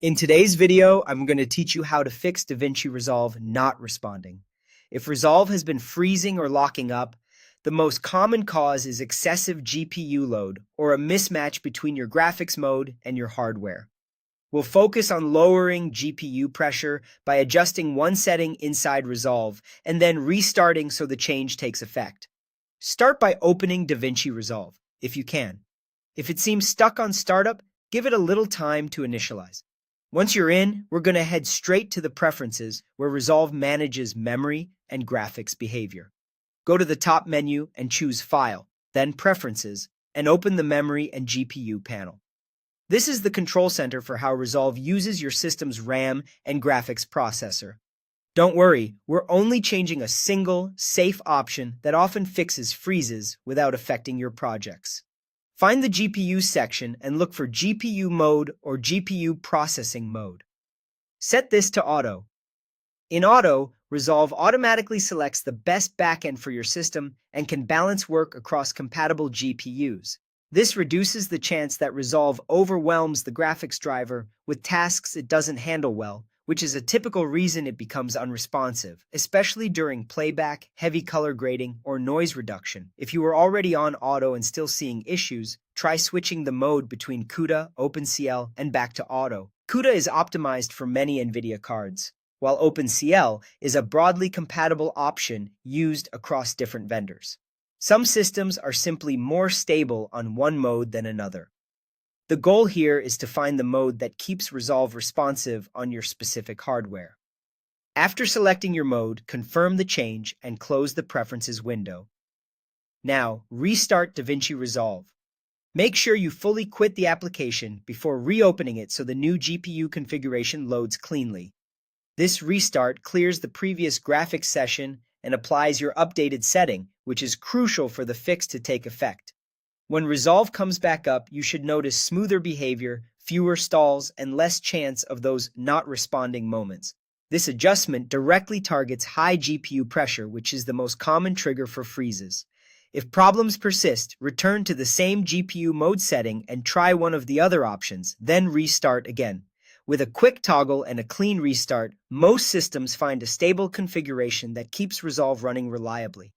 In today's video, I'm going to teach you how to fix DaVinci Resolve not responding. If Resolve has been freezing or locking up, the most common cause is excessive GPU load or a mismatch between your graphics mode and your hardware. We'll focus on lowering GPU pressure by adjusting one setting inside Resolve and then restarting so the change takes effect. Start by opening DaVinci Resolve, if you can. If it seems stuck on startup, give it a little time to initialize. Once you're in, we're going to head straight to the preferences where Resolve manages memory and graphics behavior. Go to the top menu and choose File, then Preferences, and open the Memory and GPU panel. This is the control center for how Resolve uses your system's RAM and graphics processor. Don't worry, we're only changing a single, safe option that often fixes freezes without affecting your projects. Find the GPU section and look for GPU mode or GPU processing mode. Set this to Auto. In Auto, Resolve automatically selects the best backend for your system and can balance work across compatible GPUs. This reduces the chance that Resolve overwhelms the graphics driver with tasks it doesn't handle well, which is a typical reason it becomes unresponsive, especially during playback, heavy color grading, or noise reduction. If you are already on Auto and still seeing issues, try switching the mode between CUDA, OpenCL, and back to Auto. CUDA is optimized for many NVIDIA cards, while OpenCL is a broadly compatible option used across different vendors. Some systems are simply more stable on one mode than another. The goal here is to find the mode that keeps Resolve responsive on your specific hardware. After selecting your mode, confirm the change and close the Preferences window. Now, restart DaVinci Resolve. Make sure you fully quit the application before reopening it so the new GPU configuration loads cleanly. This restart clears the previous graphics session and applies your updated setting, which is crucial for the fix to take effect. When Resolve comes back up, you should notice smoother behavior, fewer stalls, and less chance of those not responding moments. This adjustment directly targets high GPU pressure, which is the most common trigger for freezes. If problems persist, return to the same GPU mode setting and try one of the other options, then restart again. With a quick toggle and a clean restart, most systems find a stable configuration that keeps Resolve running reliably.